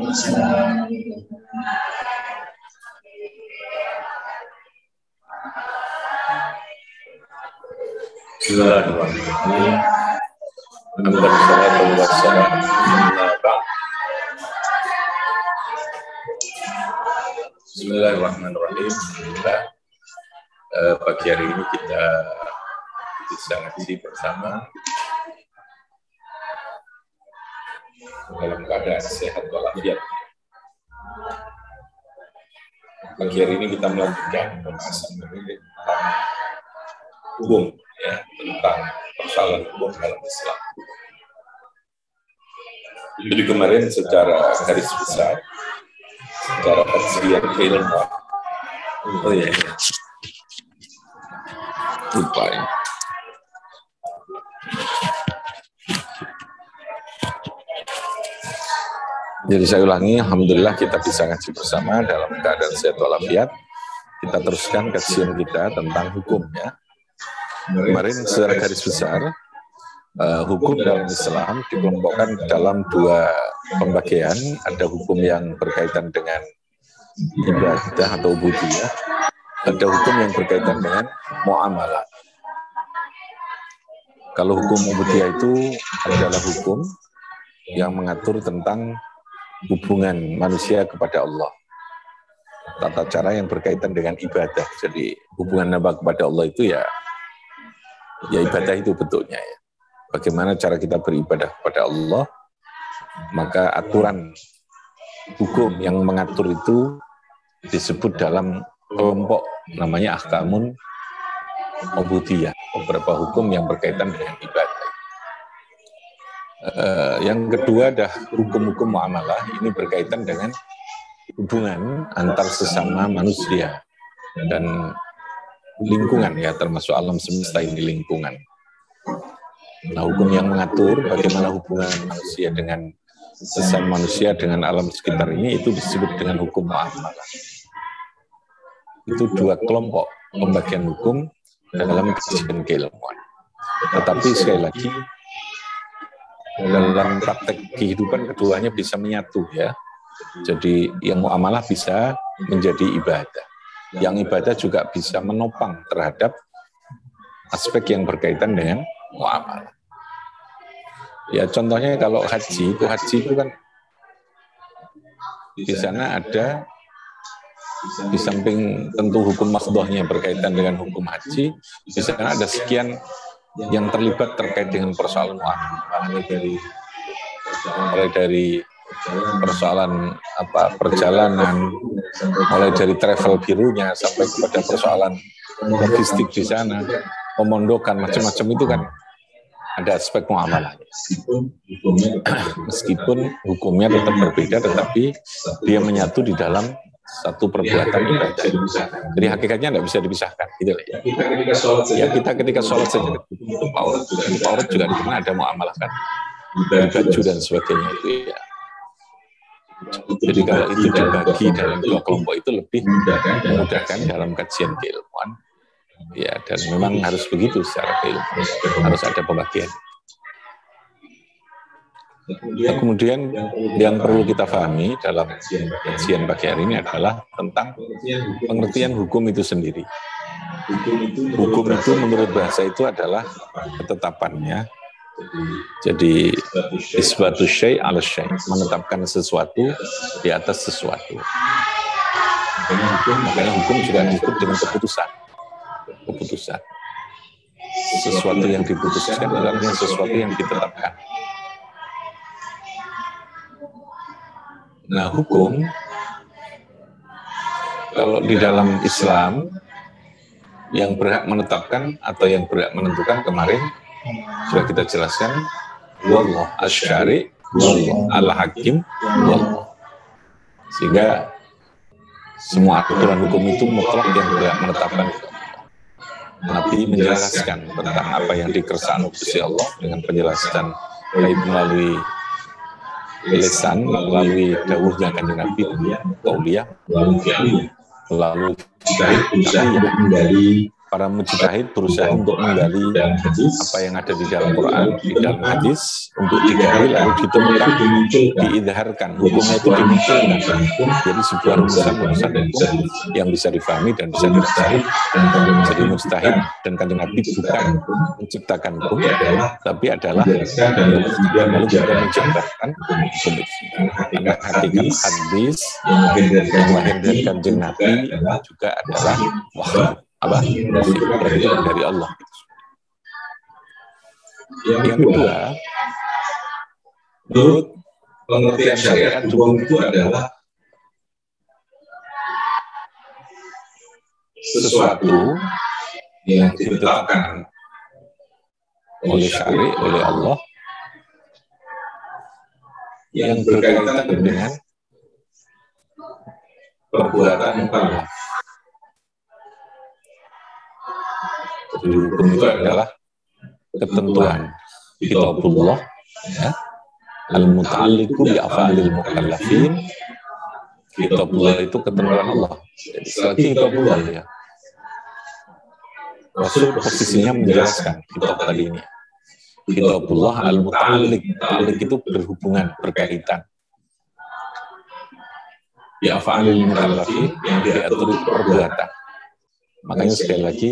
Bismillahirrahmanirrahim. Alhamdulillah wassalatu Bismillahirrahmanirrahim. Alhamdulillah, pagi hari ini kita bisa ngaji bersama dalam keadaan sehat walafiat. Pagi hari ini kita melanjutkan pembahasan tentang hukum, ya, tentang persoalan hukum dalam Islam. Jadi kemarin secara garis besar, secara kajian keilmuan, lupa ya. Jadi saya ulangi, alhamdulillah kita bisa ngaji bersama dalam keadaan sehat walafiat. Kita teruskan kajian kita tentang hukum, ya. Kemarin secara garis besar, hukum dalam Islam dikelompokkan dalam dua pembagian. Ada hukum yang berkaitan dengan ibadah atau ubudiyah, ada hukum yang berkaitan dengan muamalah. Kalau hukum ubudiyah itu adalah hukum yang mengatur tentang hubungan manusia kepada Allah, tata cara yang berkaitan dengan ibadah. Jadi hubungan hamba kepada Allah itu ya ibadah itu bentuknya, ya. Bagaimana cara kita beribadah kepada Allah, maka aturan hukum yang mengatur itu disebut dalam kelompok namanya ahkamun ubudiyah, beberapa hukum yang berkaitan dengan ibadah. Yang kedua adalah hukum-hukum muamalah. Ini berkaitan dengan hubungan antar sesama manusia dan lingkungan, ya, termasuk alam semesta ini lingkungan. Nah, hukum yang mengatur bagaimana hubungan manusia dengan sesama manusia dengan alam sekitar ini itu disebut dengan hukum muamalah. Itu dua kelompok pembagian hukum dalam kajian keilmuan. Tetapi sekali lagi, dalam praktek kehidupan keduanya bisa menyatu, ya. Jadi yang muamalah bisa menjadi ibadah. Yang ibadah juga bisa menopang terhadap aspek yang berkaitan dengan muamalah. Ya, contohnya kalau haji itu kan di sana ada, di samping tentu hukum maqdhahnya berkaitan dengan hukum haji, di sana ada sekian yang terlibat terkait dengan persoalan muamalah, mulai dari persoalan perjalanan, mulai dari travel birunya sampai kepada persoalan logistik di sana, pemondokan, macam-macam itu kan ada aspek muamalah. Meskipun hukumnya tetap berbeda, tetapi dia menyatu di dalam satu perbuatan ibadah. Jadi hakikatnya tidak bisa dipisahkan, gitu ya. Ya, kita ketika sholat saja itu aurat juga di mana ada muamalah kan, baju dan sebagainya itu, ya. Jadi kalau itu dibagi dalam dua kelompok itu lebih memudahkan dalam kajian keilmuan, ya, dan memang harus begitu secara keilmuan, harus ada pembagian. Nah, kemudian yang perlu kita pahami dalam kajian pagi hari ini adalah tentang pengertian hukum itu sendiri. Hukum itu menurut bahasa itu adalah ketetapannya. Jadi isbatu syai' ala syai', menetapkan sesuatu di atas sesuatu. Makanya hukum juga disebut dengan keputusan. Sesuatu yang diputuskan artinya sesuatu yang ditetapkan. Nah, hukum kalau di dalam Islam yang berhak menetapkan atau yang berhak menentukan kemarin sudah kita jelaskan, wallah asy-syari', wallah al-hakim, wallah. Sehingga semua aturan hukum itu mutlak yang berhak menetapkan. Nabi menjelaskan tentang apa yang dikersakkan Gusti Allah dengan penjelasan baik melalui lisan, melalui dawuhnya Kanjeng Nabi, qauliyah, melalui dari para mujtahid berusaha untuk menggali apa yang ada di dalam Quran, di dalam hadis, untuk digali lalu ditemukan, diidharkan, hukumnya itu dimunculkan. Jadi sebuah rumusan-rumusan hukum yang bisa difahami dan bisa dirasakan. Jadi mujtahid dan Kanjeng Nabi bukan menciptakan hukum, tapi adalah lalu juga menjabarkan hukum itu. Karena hakikat hadis yang lahir dari Kanjeng Nabi juga adalah wahyu, berarti dari Allah. Yang kedua, menurut pengertian syariat, hukum itu adalah sesuatu yang ditetapkan oleh syari, oleh Allah, yang berkaitan dengan perbuatan mukallaf. Jadi hukum itu adalah ketentuan kitabullah, ya, al-muta'alliqu bi af'alil mukallafin. Kitabullah itu ketentuan Allah. Jadi selagi kitabullah, ya, Rasul posisinya menjelaskan kitab tadi ini. Kitabullah al-muta'alliq, muta'alliq itu berhubungan, berkaitan. Bi af'alil mukallafin, yang diatur perbuatan. Makanya sekali lagi,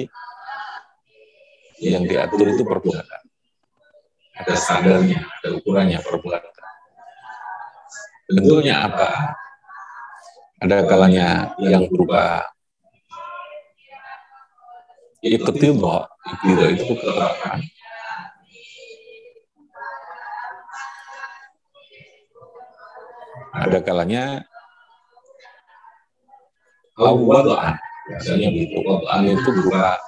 yang diatur itu perbuatan. Ada standarnya, ada ukurannya perbuatan. Bentuknya apa? Ada kalanya yang berupa iqtidha, iqtidha itu ketetapan. Ada kalanya wad'an, biasanya gitu. Wad'an itu berupa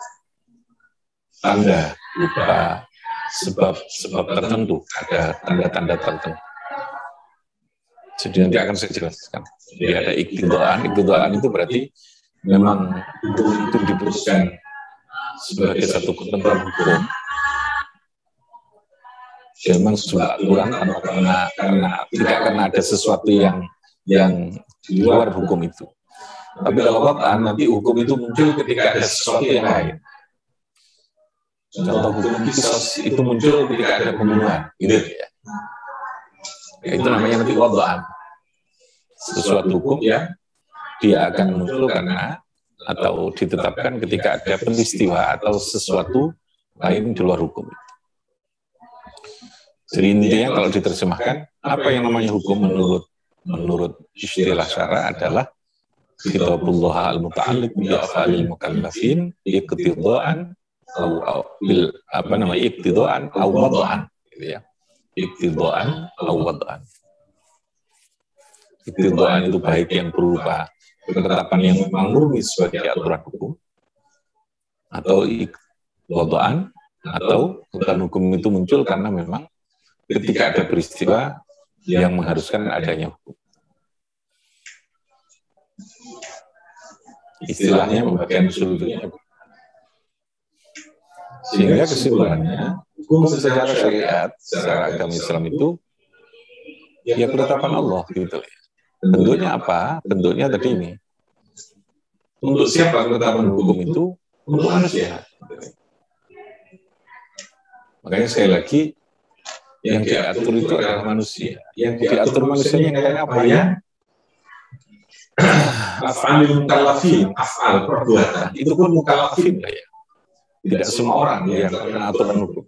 tanda, berupa sebab tertentu, ada tanda-tanda tertentu. Jadi nanti akan saya jelaskan. Jadi ada iqtidaan itu berarti memang itu diputuskan sebagai satu ketentuan hukum. Memang sudah aturan karena ada sesuatu yang di luar hukum itu. Tapi kalau wad'an, nanti hukum itu muncul ketika ada sesuatu yang lain. Contoh hukum kisos itu muncul ketika ada pembunuhan, gitu ya. Itu namanya nanti wad'an. Sesuatu hukum yang dia akan muncul karena atau ditetapkan ketika ada peristiwa atau sesuatu lain di luar hukum. Jadi intinya kalau diterjemahkan, apa yang namanya hukum menurut istilah syara adalah kitabullah al-muta'alliq bi af'alil mukallafin iqtidaan iqtidaan aw wad'an, gitu ya. Iqtidaan aw wad'an. Iqtidaan itu baik yang berupa ketetapan yang memang murni sebagai aturan hukum, atau wad'an, atau aturan hukum itu muncul karena memang ketika ada peristiwa yang mengharuskan adanya hukum. Istilahnya pembagian usulnya. Sehingga kesimpulannya, hukum secara syariat, secara agama Islam itu ya ketetapan Allah, gitu. Bentuknya apa? Bentuknya tadi ini. Untuk siapa ketetapan hukum itu? Untuk manusia. Makanya sekali lagi, yang diatur itu adalah manusia. Yang diatur manusianya yang kayak apa ya? Af'alil mukallafin, af'al perbuatan. Itu pun mukallafin lah ya. Tidak semua orang yang kena aturan hukum.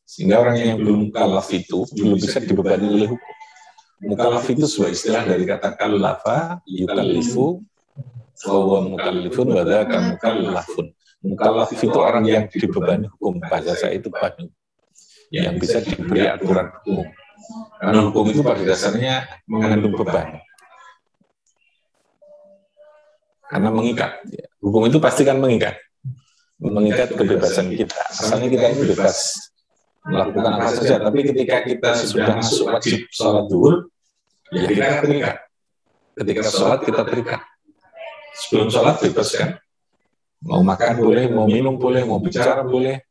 Sehingga orang yang belum mukallaf itu belum bisa dibebani oleh hukum. Mukallaf itu sebuah istilah dari kata kallafa, yukallifu, wa mukallifun, wa dzaka mukallafun. Mukallaf itu orang yang dibebani hukum. Bahasa saya itu bani, yang bisa diberi aturan hukum. Karena hukum itu pada dasarnya mengandung beban. Karena mengikat. Hukum itu pasti kan mengikat. Mengikat kebebasan kita. Asalnya kita ini bebas melakukan apa saja. Tapi ketika kita sudah masuk wajib sholat zuhur, ya kita terikat. Ketika sholat kita terikat. Sebelum sholat bebas kan. Mau makan boleh, mau minum boleh, mau bicara boleh.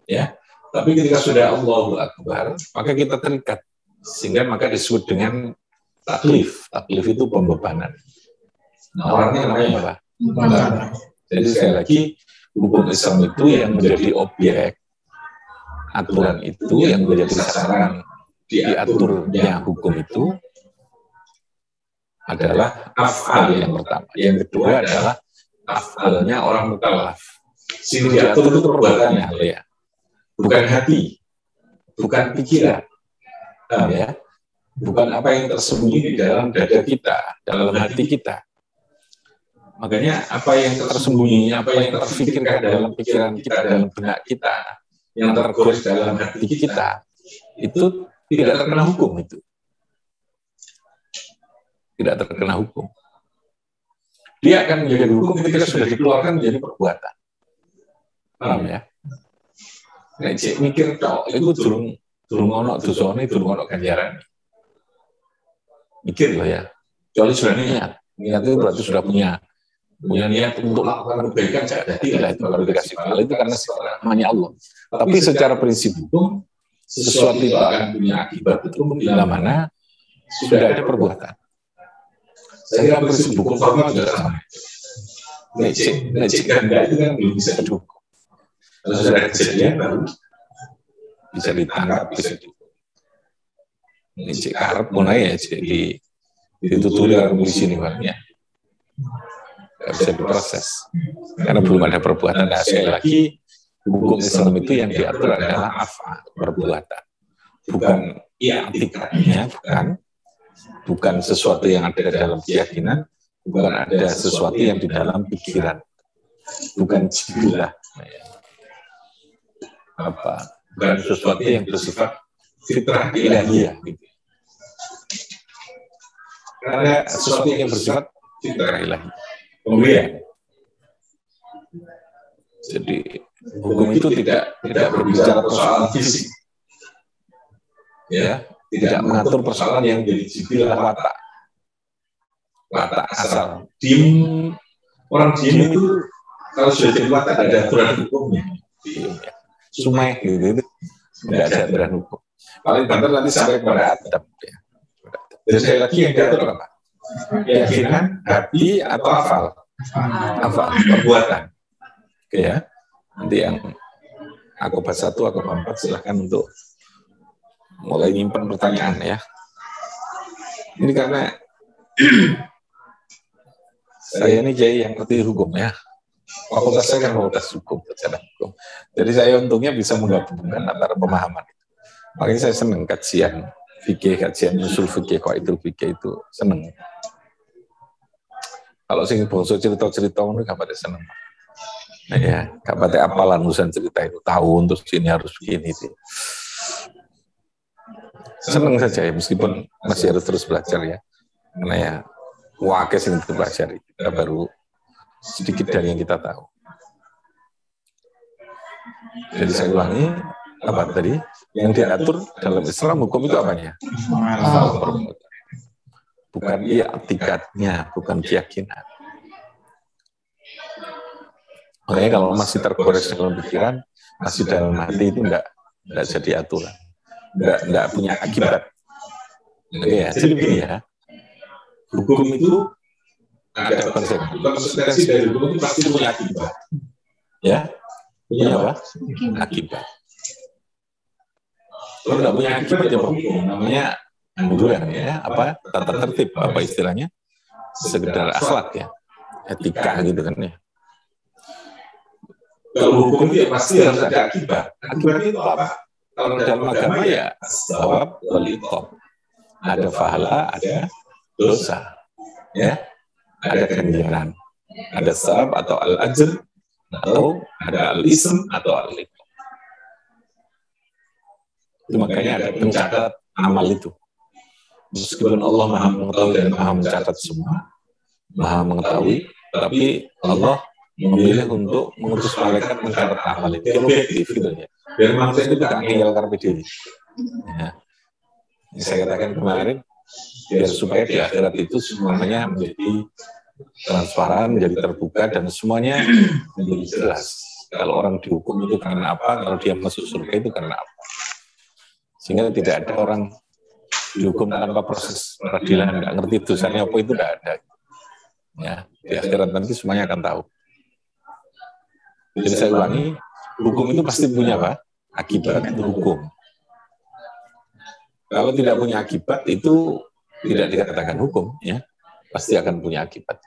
Ya. Tapi ketika sudah Allahu Akbar, maka kita terikat. Sehingga maka disebut dengan taklif. Taklif itu pembebanan. Nah, orangnya namanya apa? Jadi sekali lagi, hukum Islam itu yang menjadi objek, aturan itu yang menjadi sasaran diaturnya hukum itu adalah af'al yang pertama. Yang kedua adalah af'alnya orang mukallaf. Sini diatur itu perbuatannya, ya. Bukan hati, bukan pikiran, ya. Bukan apa yang tersembunyi di dalam dada kita, dalam hati kita. Makanya apa yang tersembunyi, apa yang terfikirkan dalam pikiran kita, dalam benak kita, yang tergores dalam hati kita, itu tidak terkena hukum itu. Tidak terkena hukum. Dia akan menjadi hukum ketika sudah dikeluarkan menjadi perbuatan. Paham ya? Nek cek mikir tok, itu durung ono dosane, durung ono ganjaran. Mikir loh ya. Kecuali sudah niat itu berarti sudah punya niat untuk melakukan kebaikan, jadilah itu baru dikasih pahala. Itu karena namanya Allah. Tapi secara prinsip hukum, sesuatu itu akan punya akibat itu bila mana sudah ada perbuatan. Saya kira prinsip hukum formal juga sama. Necik ganda itu kan belum bisa dihukum. Kalau sudah ada kejadian baru bisa ditangkap, bisa dihukum. Necik karep pun aja dituturi oleh polisi nih warnanya. Nggak bisa diproses karena belum ada perbuatan. Nah, sekali lagi hukum Islam itu yang diatur adalah af'al, perbuatan, bukan i'tikadnya, bukan sesuatu yang ada dalam keyakinan, bukan ada sesuatu yang di dalam pikiran, bukan jibilah, bukan sesuatu yang bersifat fitrah ilahiyah. Karena sesuatu yang bersifat fitrah ilahiyah, pemberian. Jadi hukum itu tidak berbicara persoalan fisik, ya, tidak mengatur persoalan yang jadi jibilah watak asal. Orang diem itu kalau sudah jadi watak ada aturan hukumnya. Sumai gitu, tidak ada aturan hukum. Paling banter nanti sampai kepada adab. Ya. Dan sekali lagi yang diatur apa? Keyakinan, hati atau hafal? Hafal, perbuatan. Oke ya. Nanti yang Aqobah 1, Aqobah 4 silahkan untuk mulai nyimpan pertanyaan ya. Ini karena saya ini Kiai yang ngerti hukum ya. Fakultas saya kan fakultas hukum, secara hukum. Jadi saya untungnya bisa menggabungkan antara pemahaman. Makanya saya senang kajian fikih, kajian usul fikih, qaidul fikih itu senang. Kalau sing bangsa cerita-cerita ngono gak pada seneng. Nah ya, gak pada apalan urusan cerita itu, tahun terus ini harus begini itu. Senang saja ya, meskipun masih harus terus belajar ya. Karena ya, wakil sing belajar kita baru sedikit dari yang kita tahu. Jadi saya ulangi, apa tadi? Yang diatur dalam Islam hukum itu apanya? Bukan i'tikadnya, bukan keyakinan. Makanya kalau masih tergores dalam pikiran, masih dalam hati itu enggak jadi aturan. Enggak punya akibat. Oke ya, jadi begini ya. Hukum itu ada konsekuensi dari hukum itu pasti punya akibat. Ya, punya apa? Akibat. Kalau nggak punya akibat ya hukum, namanya anjuran ya, apa tata tertib, apa istilahnya, sekedar akhlak ya, etika gitu kan ya. Kalau hukum itu ya pasti harus ada akibat. Akibatnya itu apa? Kalau dalam agama ya sawab wal iqab. Ada pahala, ada dosa, ya, ada ganjaran, ada sawab atau al-ajr, atau ada al-ism atau al-iqab. Itu makanya ada pencatat amal itu. Meskipun Allah Maha mengetahui dan Maha mencatat semua, Maha mengetahui, tapi Allah memilih untuk mengutus malaikat mencatat amal itu. Itu objektif gitu ya. Biar manusia itu tidak ngeyel karpe diri. Ya. Yang saya katakan kemarin, biar supaya di akhirat itu semuanya menjadi transparan, menjadi terbuka, dan semuanya menjadi jelas. Kalau orang dihukum itu karena apa, kalau dia masuk surga itu karena apa. Sehingga tidak ada orang dihukum tanpa proses peradilan, nggak ngerti dosanya apa itu tidak ada. Ya, di akhirat nanti semuanya akan tahu. Jadi saya ulangi, hukum itu pasti punya apa? Akibat hukum. Kalau tidak punya akibat itu tidak dikatakan hukum, ya. Pasti akan punya akibat.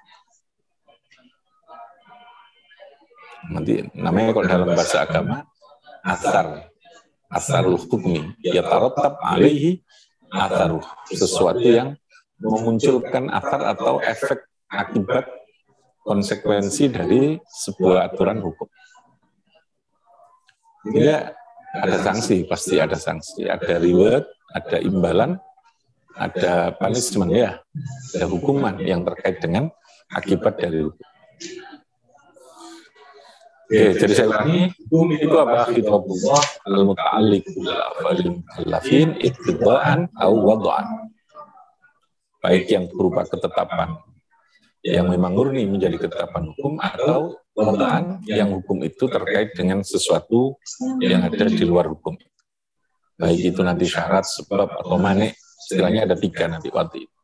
Nanti namanya kalau dalam bahasa agama asarul hukmi, ya tarattab alaihi atharuh, sesuatu yang memunculkan athar atau efek akibat konsekuensi dari sebuah aturan hukum. Tidak ada sanksi, pasti ada sanksi, ada reward, ada imbalan, ada punishment, ya, ada hukuman yang terkait dengan akibat dari hukum. Oke, jadi saya ulangi, hukum itu apa? Khitabullah al-muta'alliq bil af'alil mukallafin ittiba'an aw wad'an. Baik yang berupa ketetapan yang memang murni menjadi ketetapan hukum, atau wad'an yang hukum itu terkait dengan sesuatu yang ada di luar hukum. Baik itu nanti syarat, sebab, atau mane, istilahnya ada 3 nanti waktu itu.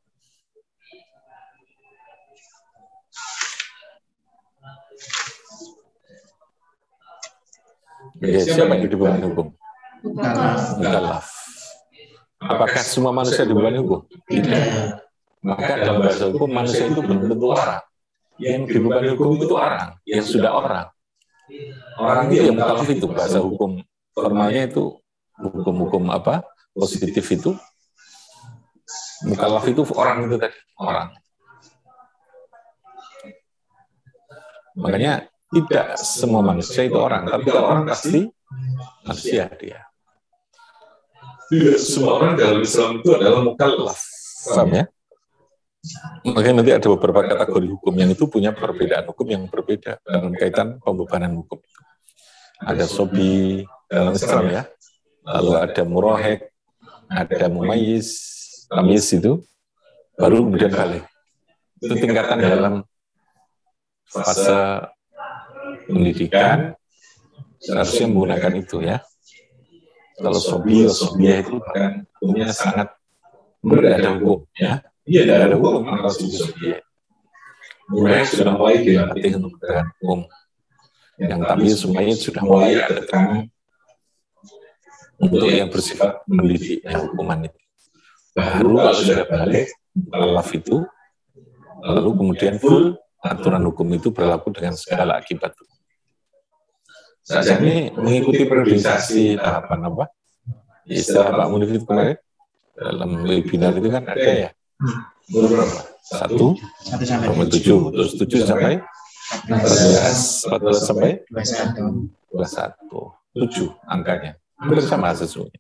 Oke, siapa yang dibebani hukum? Mukallaf. Apakah semua manusia dibebani hukum? Tidak. Maka dalam bahasa hukum manusia itu belum tentu orang. Yang dibebani hukum itu orang, yang sudah orang. Orang itu yang mukallaf itu, bahasa hukum formalnya itu hukum-hukum apa? Positif itu. Mukallaf itu orang itu tadi, orang. Makanya tidak semua manusia itu orang, tapi kalau orang pasti manusia dia. Tidak semua orang dalam Islam itu adalah mukallaf. Paham ya? Makanya nanti ada beberapa kategori hukum yang itu punya perbedaan hukum yang berbeda dalam kaitan pembebanan hukum. Ada sobi dalam Islam, ya. Lalu ada murahek, ada mumayyiz, tamyiz itu, baru kemudian balik. Itu tingkatan dalam fase pendidikan, seharusnya menggunakan itu, ya. Kalau sobi itu bahkan hukumnya sangat berbeda hukum, ya. Iya, tidak ada hukum kalau sobi. Mulai sudah mulai dilatih untuk menegakkan hukum. Yang tamyiz, mumayyiz sudah mulai ada terang untuk yang bersifat mendidik, ya, hukuman itu. Baru kalau sudah balik, mukallaf itu, lalu kemudian full aturan hukum itu berlaku dengan segala akibat. Saja ini mengikuti periodisasi tahapan apa? Istilah Pak Munif itu kemarin dalam webinar itu kan ada, ya. Berapa? 1,7, terus 7 sampai 14 sampai 21, 7 angkanya. Hampir sama sesungguhnya.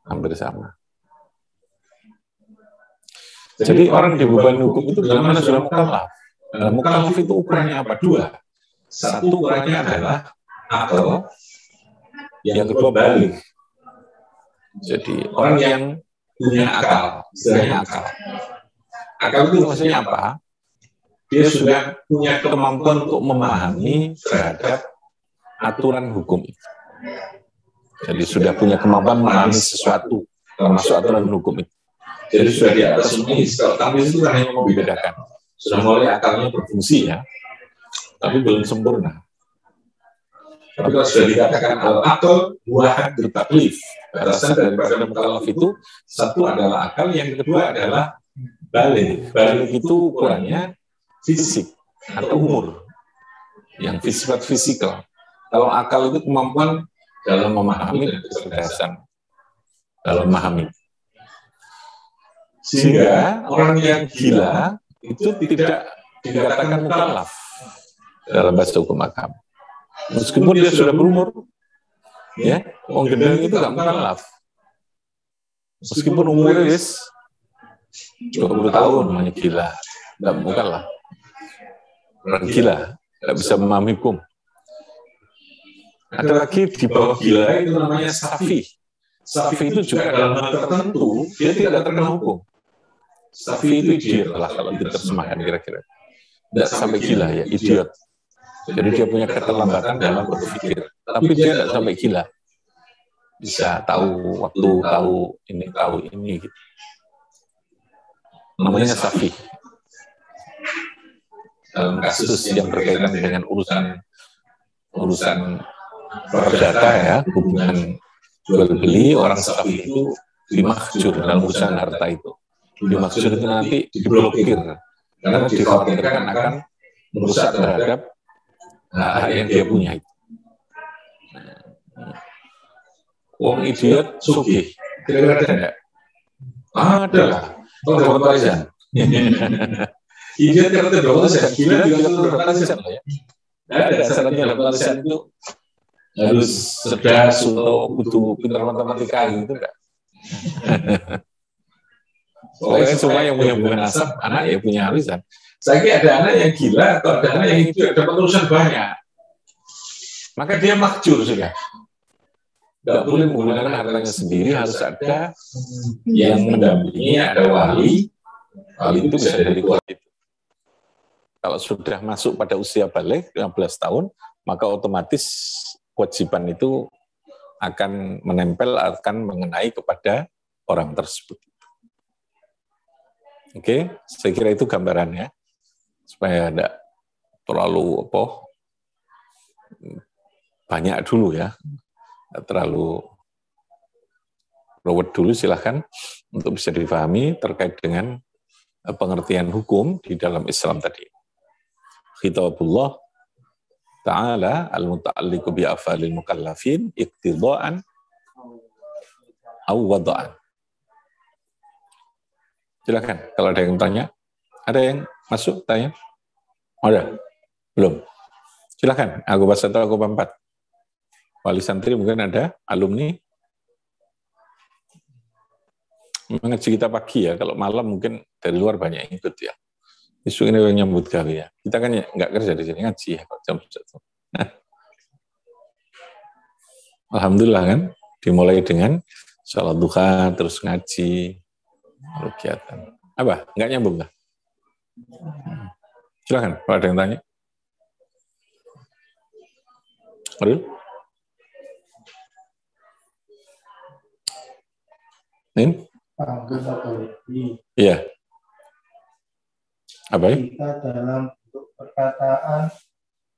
Hampir sama. Jadi orang dibebani hukum itu dalam mana sudah mukallaf. Dalam mukallaf itu ukurannya apa? 2. Satu ukurannya adalah akal, yang kedua balik. Jadi orang yang punya akal, istilahnya akal. Akal itu maksudnya apa? Dia sudah punya kemampuan untuk memahami terhadap aturan hukum itu. Jadi sudah punya kemampuan memahami sesuatu, termasuk aturan hukum itu. Jadi sudah di atas mumayyiz. Kalau tamyiz itu hanya membedakan. Sudah mulai akalnya berfungsi, ya, tapi belum sempurna. Tapi kalau sudah dikatakan al-aql wa haddut taklif, batasan daripada mukallaf itu, satu adalah akal, yang kedua adalah balik. Balik itu ukurannya fisik atau umur, yang sifat fisikal. Kalau akal itu kemampuan dalam memahami dan kecerdasan dalam memahami. Sehingga orang yang gila itu tidak dikatakan mukallaf dalam bahasa hukum agama. Meskipun dia sudah berumur, ya, orang gendeng itu nggak mukallaf. Meskipun umurnya 20 tahun, namanya gila, nggak mukallaf. Orang gila nggak bisa memahami hukum. Ada lagi di bawah gila itu namanya safi. Safi itu juga dalam hal tertentu dia tidak terkena hukum. Safi itu idiot lah kalau diterjemahkan kira-kira. Tidak sampai gila, ya, idiot. Jadi dia punya keterlambatan dalam berpikir, tapi dia tidak sampai gila. Bisa tahu waktu, tahu ini gitu. Namanya safi. Dalam kasus yang berkaitan dengan urusan urusan perdata ya, hubungan jual beli orang kafir itu dimaksur dalam urusan harta itu. Dimaksur itu nanti diblokir karena dikhawatirkan akan merusak terhadap hak yang dia punya itu. Wong idiot sugih, kira-kira ada enggak? Ada lah, Rotterdam. Idiot karena Rotterdam, gila juga Rotterdam ya. Tidak ada syaratnya Rotterdam itu harus cerdas atau butuh pintar matematika gitu enggak. Pokoknya semua yang punya hubungan nasab, anak ya punya arisan. Saya kira ada anak yang gila, atau ada anak yang itu dapat urusan banyak. Maka dia makjur sudah. Tidak boleh menggunakan hartanya sendiri, harus ada yang mendampingi, ada wali. Wali itu bisa dari keluarga itu. Kalau sudah masuk pada usia balik, 15 tahun, maka otomatis kewajiban itu akan menempel, akan mengenai kepada orang tersebut. Oke, saya kira itu gambarannya. Supaya tidak terlalu banyak dulu ya. Terlalu ruwet dulu, silahkan untuk bisa difahami terkait dengan pengertian hukum di dalam Islam tadi. Khitabullah ta'ala al-muta'alliqu bi af'alil mukallafin iqtida'an aw wada'an. Silahkan kalau ada yang tanya. Ada yang masuk tanya? Ada? Belum? Silahkan, aku bahas 1, aku bahas 4. Wali santri mungkin ada, alumni. Mengaji kita pagi ya, kalau malam mungkin dari luar banyak yang ikut ya. Isu ini yang nyambut gawe ya. Kita kan nggak kerja di sini, ngaji ya jam 1. Alhamdulillah kan, dimulai dengan sholat duha, terus ngaji, kegiatan. Apa? Nggak nyambung nggak? Silakan, kalau ada yang tanya. Aduh. Ini? Iya. Apa ya? Kita dalam bentuk perkataan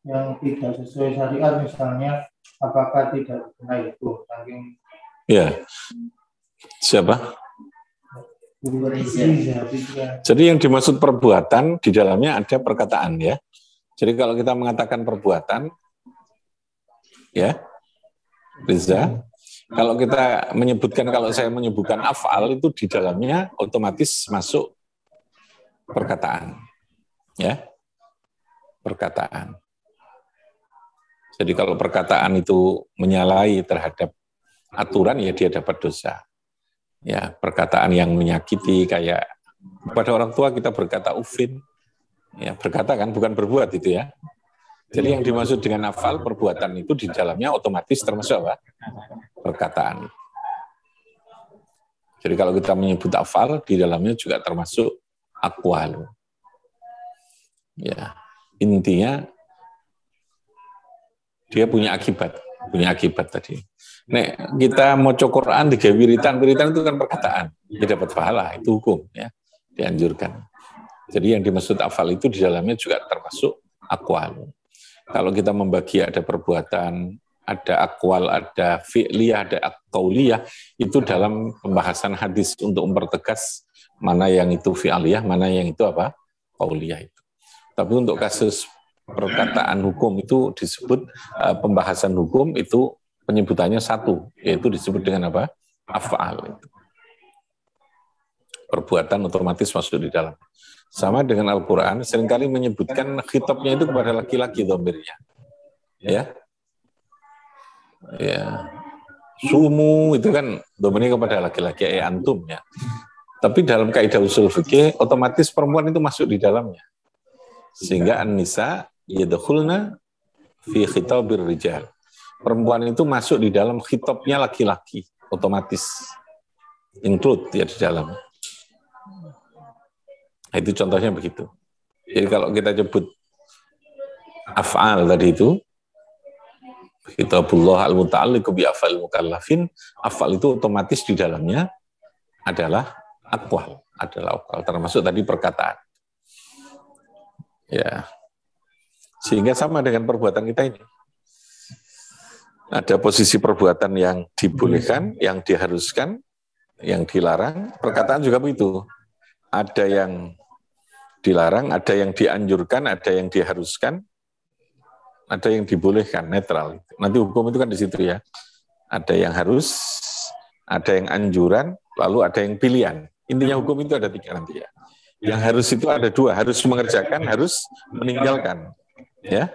yang tidak sesuai syariat, misalnya, apakah tidak benar itu? Iya. Siapa? Jadi yang dimaksud perbuatan di dalamnya ada perkataan ya. Jadi kalau kita mengatakan perbuatan, ya, Riza, kalau kita menyebutkan, kalau saya menyebutkan af'al itu di dalamnya otomatis masuk perkataan, ya, perkataan. Jadi kalau perkataan itu menyalahi terhadap aturan, ya dia dapat dosa. Ya, perkataan yang menyakiti kayak kepada orang tua kita berkata ufin, ya berkata kan, bukan berbuat itu ya. Jadi yang dimaksud dengan afal perbuatan itu di dalamnya otomatis termasuk apa? Perkataan. Jadi kalau kita menyebut afal di dalamnya juga termasuk aqwal. Ya, intinya dia punya akibat tadi. Nek kita mau Quran tiga wiritan itu kan perkataan, dia dapat pahala, itu hukum ya, dianjurkan. Jadi yang dimaksud afal itu di dalamnya juga termasuk aqwal. Kalau kita membagi ada perbuatan, ada aqwal, ada fi'liyah, ada qauliyah, itu dalam pembahasan hadis untuk mempertegas mana yang itu fi'liyah, mana yang itu apa? Qauliyah itu. Tapi untuk kasus perkataan hukum itu disebut pembahasan hukum itu penyebutannya satu, yaitu disebut dengan apa? Af'al. Perbuatan otomatis masuk di dalam. Sama dengan Al-Quran, seringkali menyebutkan khitabnya itu kepada laki-laki dhamirnya. Ya. Ya. Sumu itu kan dhamirnya kepada laki-laki, antum ya. Tapi dalam kaidah usul fikih, otomatis perempuan itu masuk di dalamnya. Sehingga an-nisa yadkhulna fi khitabir rijal. Perempuan itu masuk di dalam khitabnya laki-laki, otomatis include ya di dalam. Nah, itu contohnya begitu. Jadi kalau kita sebut af'al tadi itu, kitabullah al-muta'alliqu bi af'al mukallafin, af'al itu otomatis di dalamnya adalah aqwal, termasuk tadi perkataan. Ya. Sehingga sama dengan perbuatan kita ini. Ada posisi perbuatan yang dibolehkan, yang diharuskan, yang dilarang. Perkataan juga begitu. Ada yang dilarang, ada yang dianjurkan, ada yang diharuskan, ada yang dibolehkan, netral. Nanti hukum itu kan di situ ya. Ada yang harus, ada yang anjuran, lalu ada yang pilihan. Intinya hukum itu ada 3 nanti ya. Yang harus itu ada 2, harus mengerjakan, harus meninggalkan. Ya.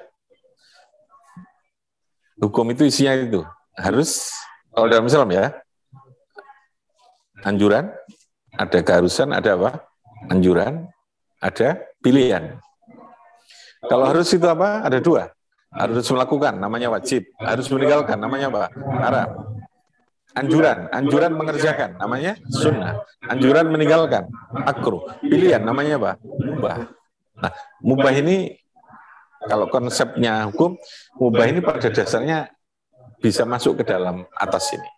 Hukum itu isinya itu. Harus, kalau dalam Islam ya, anjuran, ada keharusan, ada apa? Anjuran, ada pilihan. Kalau harus itu apa? Ada 2. Harus melakukan, namanya wajib. Harus meninggalkan, namanya apa? Haram. Anjuran mengerjakan, namanya sunnah. Anjuran meninggalkan, makruh. Pilihan, namanya apa? Mubah. Nah, mubah ini, kalau konsepnya hukum, mubah ini pada dasarnya bisa masuk ke dalam atas ini.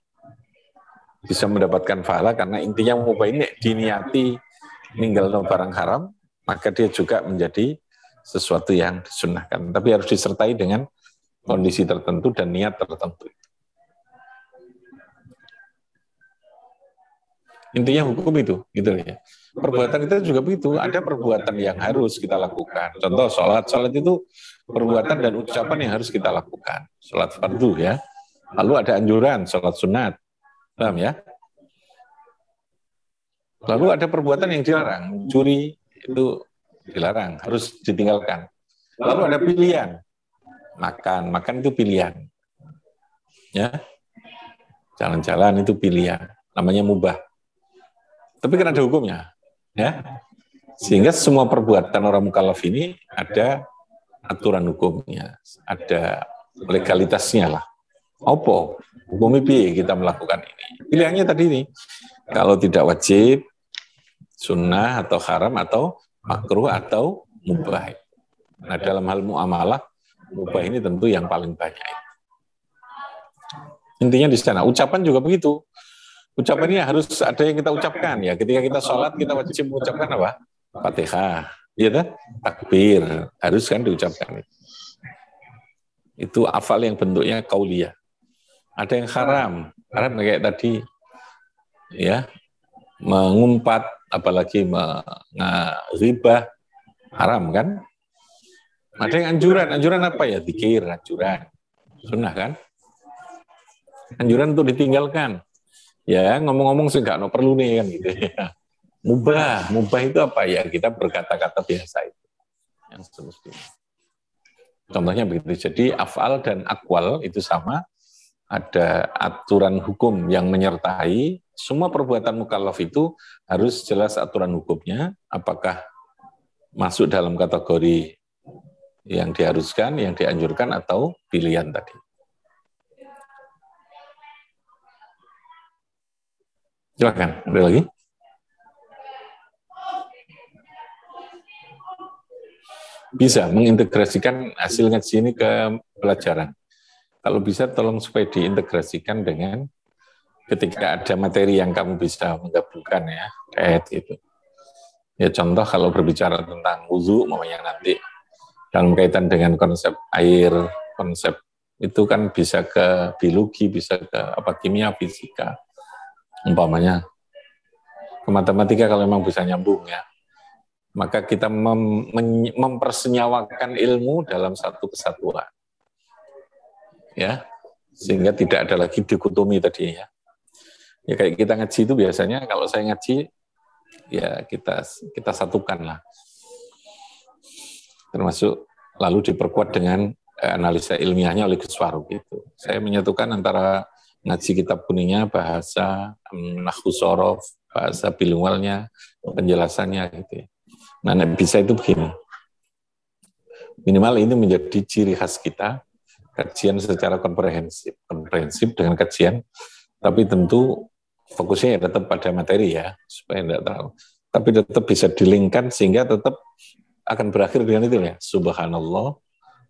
Bisa mendapatkan pahala, karena intinya mubah ini diniati ninggal barang haram, maka dia juga menjadi sesuatu yang disunnahkan. Tapi harus disertai dengan kondisi tertentu dan niat tertentu. Intinya hukum itu, gitu ya. Perbuatan kita juga begitu. Ada perbuatan yang harus kita lakukan. Contoh sholat itu perbuatan dan ucapan yang harus kita lakukan. Sholat fardu ya. Lalu ada anjuran sholat sunat, paham ya? Lalu ada perbuatan yang dilarang, mencuri itu dilarang, harus ditinggalkan. Lalu ada pilihan, makan itu pilihan, ya. Jalan-jalan itu pilihan, namanya mubah. Tapi kan ada hukumnya, ya. Sehingga semua perbuatan orang mukallaf ini ada aturan hukumnya, ada legalitasnya lah. Apa? Hukum piye kita melakukan ini? Pilihannya tadi ini, kalau tidak wajib, sunnah atau haram atau makruh atau mubah. Nah, dalam hal muamalah, mubah ini tentu yang paling banyak. Intinya di sana. Ucapan juga begitu. Ucapan ini harus ada yang kita ucapkan ya. Ketika kita sholat, kita wajib mengucapkan apa? Fatihah, ya kan? Takbir, harus kan diucapkan. Itu hafal yang bentuknya qauliyah. Ada yang haram kayak tadi, ya, mengumpat, apalagi menghibah, haram kan? Ada yang anjuran apa ya? Zikir, anjuran, sunnah kan? Anjuran untuk ditinggalkan. Ya, ngomong-ngomong sih nggak perlu nih kan gitu ya. Mubah itu apa ya? Kita berkata-kata biasa itu yang semestinya. Contohnya begitu. Jadi afal dan akwal itu sama. Ada aturan hukum yang menyertai. Semua perbuatan mukallaf itu harus jelas aturan hukumnya. Apakah masuk dalam kategori yang diharuskan, yang dianjurkan atau pilihan tadi. Silakan, ada lagi? Bisa mengintegrasikan hasil ngaji ini ke pelajaran. Kalau bisa tolong supaya diintegrasikan dengan ketika ada materi yang kamu bisa menggabungkan ya, kayak itu. Ya contoh kalau berbicara tentang wudu, namanya nanti dalam kaitan dengan konsep air, konsep itu kan bisa ke biologi, bisa ke apa kimia, fisika. Umpamanya ke matematika kalau memang bisa nyambung ya, maka kita mempersenyawakan ilmu dalam satu kesatuan ya, sehingga tidak ada lagi dikotomi tadi ya. Ya kayak kita ngaji itu biasanya kalau saya ngaji ya kita satukan lah, termasuk lalu diperkuat dengan analisa ilmiahnya oleh Gus Faruk gitu. Saya menyatukan antara ngaji kitab kuningnya, bahasa nahwu shorof, bahasa bilingualnya, penjelasannya gitu ya. Nah, bisa itu begini. Minimal ini menjadi ciri khas kita, kajian secara komprehensif dengan kajian, tapi tentu fokusnya ya tetap pada materi ya, supaya tidak tahu. Tapi tetap bisa dilingkan sehingga tetap akan berakhir dengan itu ya. Subhanallah,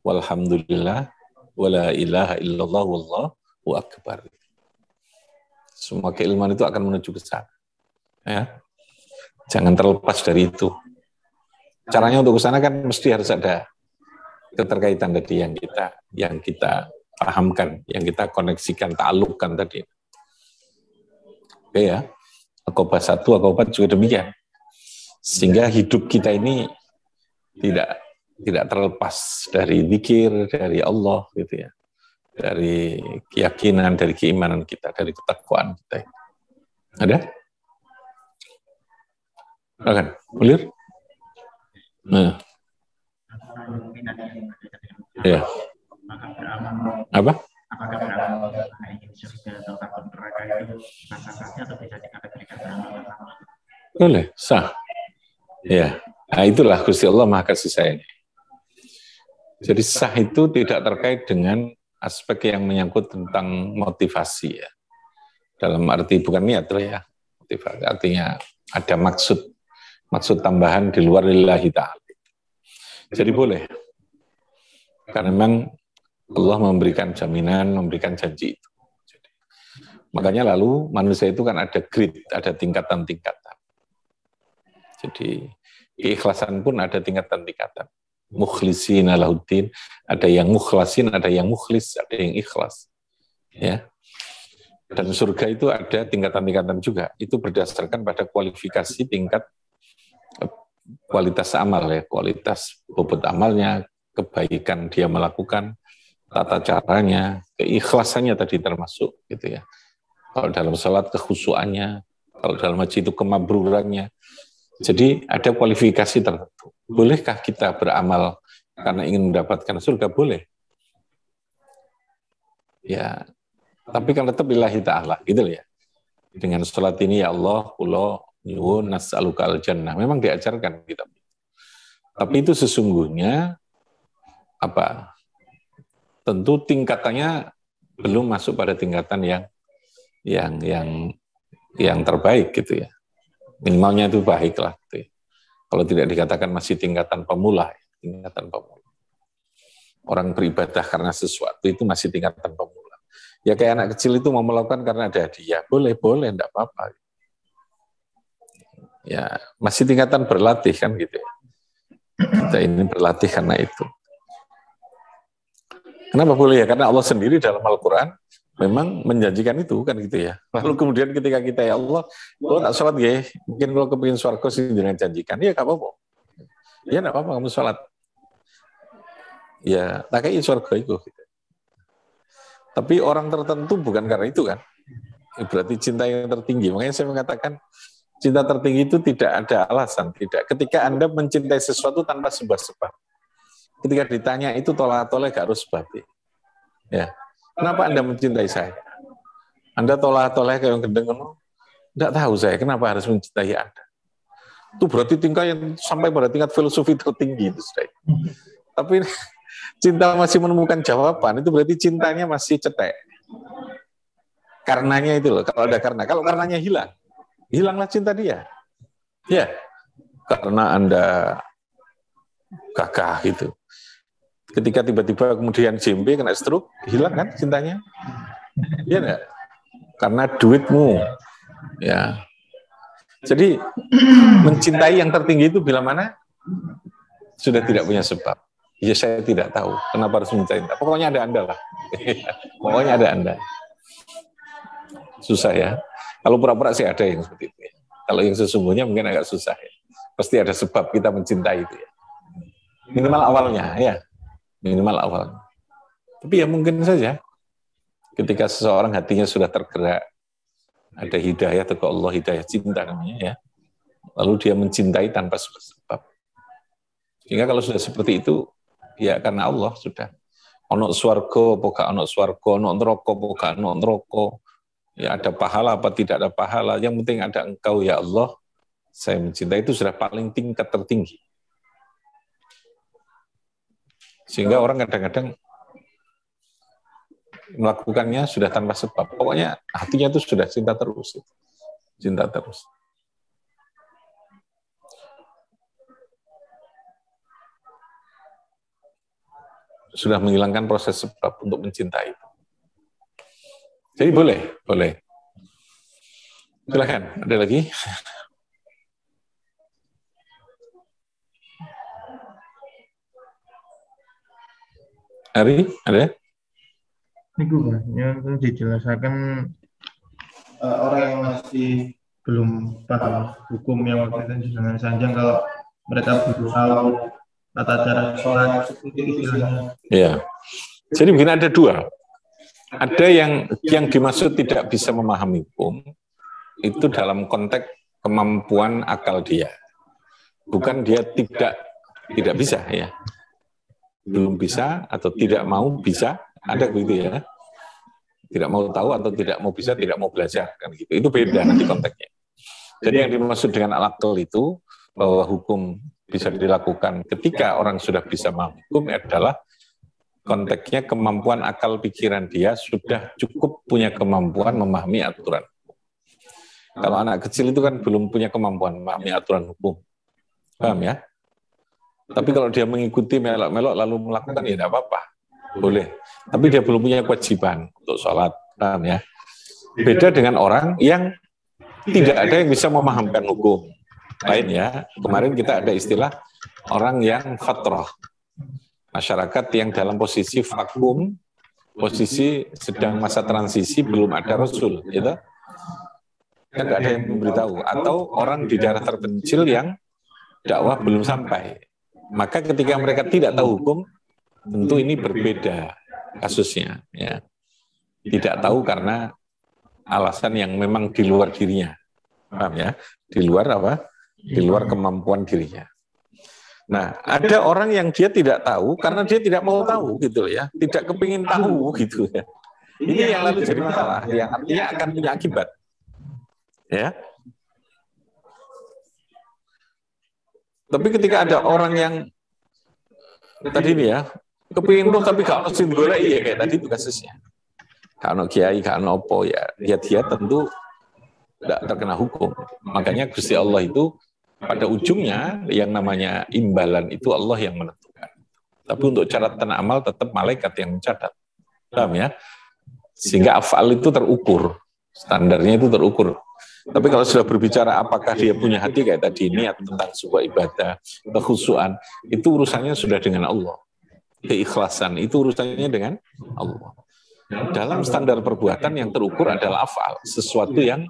walhamdulillah, wala ilaha illallah, wallahu akbar. Semua keilmuan itu akan menuju ke sana. Ya. Jangan terlepas dari itu. Caranya untuk ke sana kan mesti harus ada keterkaitan tadi yang kita pahamkan, yang kita koneksikan, ta'alluqkan tadi. Oke ya, Aqabah 1, Aqabah juga demikian. Sehingga hidup kita ini tidak terlepas dari zikir, dari Allah gitu ya. Dari keyakinan, dari keimanan kita, dari ketakwaan kita. Ada? Akan, clear? Nah. Ya. Apa? Apakah beramal ingin surga atau takut neraka itu sah saja atau bisa dikategorikan beramal? Boleh, sah. Ya. Nah, itulah Gusti Allah Maha Kasih Sayang. Jadi sah itu tidak terkait dengan aspek yang menyangkut tentang motivasi ya. Dalam arti bukan niat ya. Motivasi artinya ada maksud tambahan di luar lillahi ta'ala. Jadi boleh. Karena memang Allah memberikan jaminan, memberikan janji itu. Makanya lalu manusia itu kan ada grade, ada tingkatan-tingkatan. Jadi keikhlasan pun ada tingkatan-tingkatan. Mukhlisin alahuddin, ada yang mukhlasin, ada yang mukhlis, ada yang ikhlas. Ya. Dan surga itu ada tingkatan-tingkatan juga. Itu berdasarkan pada kualifikasi tingkat kualitas amal ya, kualitas bobot amalnya, kebaikan dia melakukan, tata caranya, keikhlasannya tadi termasuk gitu ya. Kalau dalam salat kekhusyuannya, kalau dalam haji itu kemabrurannya. Jadi ada kualifikasi tertentu. Bolehkah kita beramal karena ingin mendapatkan surga? Boleh. Ya, tapi kan tetap lillahi ta'ala, gitu ya. Dengan salat ini ya Allah, kula nyuwun nas'aluka al-jannah. Memang diajarkan kita. Tapi itu sesungguhnya apa? Tentu tingkatannya belum masuk pada tingkatan yang terbaik gitu ya. Minimalnya itu baiklah. Gitu ya. Kalau tidak dikatakan masih tingkatan pemula, tingkatan pemula. Orang beribadah karena sesuatu itu masih tingkatan pemula. Ya kayak anak kecil itu mau melakukan karena ada hadiah, boleh, enggak apa-apa. Ya masih tingkatan berlatih kan gitu ya. Kita ini berlatih karena itu. Kenapa boleh ya? Karena Allah sendiri dalam Al-Quran memang menjanjikan itu kan gitu ya. Lalu kemudian ketika kita ya Allah, kalau tak sholat ya, mungkin kalau kepingin swarga sih jangan janjikan, ya gak apa-apa. Ya gak apa-apa kamu sholat. Ya tak kayak swarga itu. Gitu. Tapi orang tertentu bukan karena itu kan. Berarti cinta yang tertinggi. Makanya saya mengatakan cinta tertinggi itu tidak ada alasan. Tidak. Ketika Anda mencintai sesuatu tanpa sebuah sebab. Ketika ditanya itu tolak-tolak gak harus sebab. Ya. Kenapa Anda mencintai saya? Anda tolak-tolak kayak yang gendeng, enggak tahu saya kenapa harus mencintai Anda. Itu berarti tingkat yang sampai pada tingkat filosofi tertinggi itu, saudara. Tapi cinta masih menemukan jawaban, itu berarti cintanya masih cetek. Karenanya itu loh, kalau ada karena. Kalau karenanya hilang, hilanglah cinta dia. Ya, karena Anda gagah gitu. Ketika tiba-tiba kemudian JMP kena stroke, hilang kan cintanya? Iya enggak? Karena duitmu. Ya. Jadi mencintai yang tertinggi itu bila mana sudah tidak punya sebab. Ya saya tidak tahu kenapa harus mencintai. Pokoknya ada Anda lah. Pokoknya ada Anda. Susah ya. Kalau pura-pura sih ada yang seperti itu. Ya. Kalau yang sesungguhnya mungkin agak susah ya. Pasti ada sebab kita mencintai itu ya. Minimal awalnya ya. Minimal awalnya. Tapi ya mungkin saja ketika seseorang hatinya sudah tergerak, ada hidayah ke Allah, hidayah cinta namanya ya. Lalu dia mencintai tanpa sebab. Sehingga kalau sudah seperti itu, ya karena Allah sudah. Ono swarga, apa ono swarga, ono neraka, apa ono neraka. Ya ada pahala apa tidak ada pahala. Yang penting ada Engkau ya Allah. Saya mencintai itu sudah paling tingkat tertinggi. Sehingga orang kadang-kadang melakukannya sudah tanpa sebab. Pokoknya hatinya itu sudah cinta terus. Cinta terus. Sudah menghilangkan proses sebab untuk mencintai. Jadi boleh. Silakan, ada lagi? Ari, ada? Niku Pak, yang dijelaskan orang yang masih belum paham hukum yang waktu itu dengan Sanjang, kalau mereka belum tahu tata cara sholat seperti istilahnya. Ya. Jadi mungkin ada dua. Ada yang dimaksud tidak bisa memahami hukum itu dalam konteks kemampuan akal dia. Bukan dia tidak bisa ya. Belum bisa atau tidak mau bisa, ada begitu ya. Tidak mau tahu atau tidak mau bisa, tidak mau belajar kan gitu. Itu beda nanti konteksnya. Jadi yang dimaksud dengan al-aql itu bahwa hukum bisa dilakukan ketika orang sudah bisa memahami hukum adalah konteksnya kemampuan akal pikiran dia sudah cukup punya kemampuan memahami aturan. Kalau anak kecil itu kan belum punya kemampuan memahami aturan hukum. Paham ya? Tapi kalau dia mengikuti melok-melok lalu melakukan ya tidak apa-apa. Boleh. Tapi dia belum punya kewajiban untuk sholat. Paham ya? Beda dengan orang yang tidak ada yang bisa memahamkan hukum. Lain ya. Kemarin kita ada istilah orang yang fatrah. Masyarakat yang dalam posisi vakum, posisi sedang masa transisi, belum ada Rasul, gitu. Kan nggak ada yang memberitahu. Atau orang di daerah terpencil yang dakwah belum sampai. Maka ketika mereka tidak tahu hukum, tentu ini berbeda kasusnya. Ya. Tidak tahu karena alasan yang memang di luar dirinya. Paham ya? Di luar apa? Di luar kemampuan dirinya. Nah, ada orang yang dia tidak tahu karena dia tidak mau tahu gitu ya, tidak kepingin tahu gitu ya. Ini yang lalu jadi masalah, yang artinya akan punya akibat. Ya. Tapi ketika ada orang yang tadi ini ya, kepingin tuh tapi gak ono sing golek ya kayak tadi itu kasusnya. Gak ono kiai, gak ono opo ya, dia tentu tidak terkena hukum. Makanya Gusti Allah itu pada ujungnya yang namanya imbalan itu Allah yang menentukan. Tapi untuk catatan amal tetap malaikat yang mencatat. Paham ya? Sehingga afal itu terukur. Standarnya itu terukur. Tapi kalau sudah berbicara apakah dia punya hati kayak tadi niat tentang sebuah ibadah, kekhusyuan, itu urusannya sudah dengan Allah. Keikhlasan itu urusannya dengan Allah. Dalam standar perbuatan yang terukur adalah afal, sesuatu yang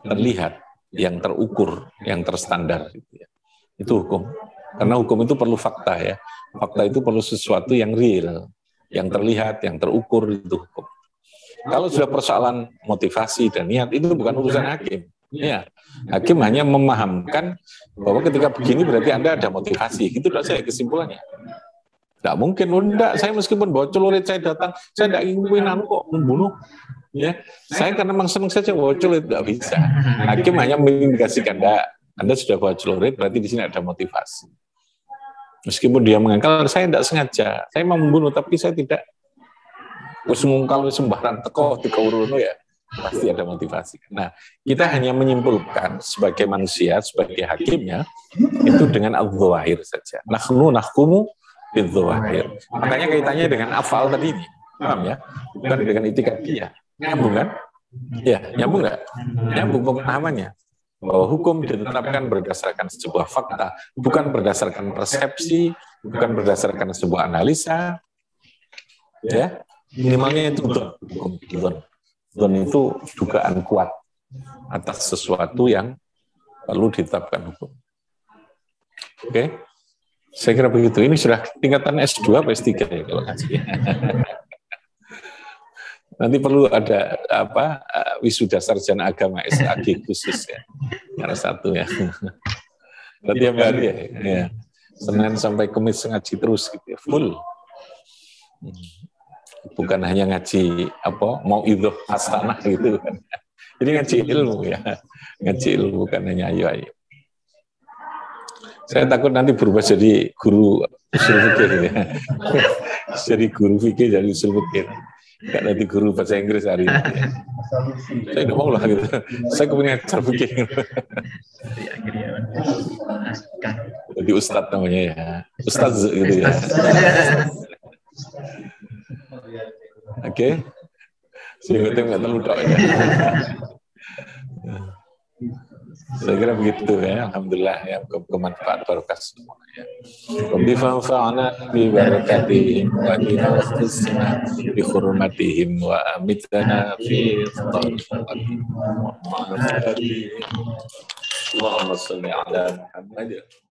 terlihat, yang terukur, yang terstandar. Itu hukum. Karena hukum itu perlu fakta ya. Fakta itu perlu sesuatu yang real, yang terlihat, yang terukur, itu hukum. Kalau sudah persoalan motivasi dan niat, itu bukan urusan hakim. Ya, hakim hanya memahamkan bahwa ketika begini berarti Anda ada motivasi. Itu sudah saya kesimpulannya. Tidak mungkin, enggak, saya meskipun bawa celurit saya datang, saya tidak ingin kok membunuh. Ya, saya karena memang senang saja bawa celurit, tidak bisa. Hakim hanya mengindikasikan, Anda sudah bawa celurit, berarti di sini ada motivasi. Meskipun dia mengangkal, saya tidak sengaja, saya mau membunuh, tapi saya tidak. Wis mungkal sembarang teko uruno ya, pasti ada motivasi. Nah, kita hanya menyimpulkan sebagai manusia, sebagai hakimnya, itu dengan al-dzawahir saja. Nahnu nahkumu bil-dzawahir. Makanya kaitannya dengan afal tadi ini, paham ya? Bukan dengan itikad dia. Nyambung kan? Ya, nyambung nggak? Nyambung pemahamannya. Bahwa hukum ditetapkan berdasarkan sebuah fakta, bukan berdasarkan persepsi, bukan berdasarkan sebuah analisa. Ya, minimalnya itu don itu dugaan kuat atas sesuatu yang perlu ditetapkan hukum. Oke? Saya kira begitu. Ini sudah tingkatan S2 atau S3 ya kalau ngaji. Nanti perlu ada wisuda sarjana agama SAG khusus ya. Yang satu ya. Berarti yang baru ya. Senin sampai Kamis ngaji terus gitu ya, full. Bukan hanya ngaji mau idhoh hasanah gitu kan. Jadi ngaji ilmu ya. Ngaji ilmu bukan hanya ayo. Saya takut nanti berubah jadi guru usul fikih ya. Jadi guru fikih jadi usul fikih. Enggak nanti guru bahasa Inggris hari ini. Saya enggak mau lah gitu. Saya kepingin ngajar fikih. Jadi ustadz namanya ya. Ustadz gitu ya. Oke. Sehingga nggak terlalu tok ya. Saya kira begitu ya, alhamdulillah ya, bermanfaat barokah semuanya. Rabbi fanfa'na bi barakatihim wa qina wasqina bi hurmatihim wa amitna fi tariqatihim wa ma'afatihim. Allahumma shalli ala Muhammad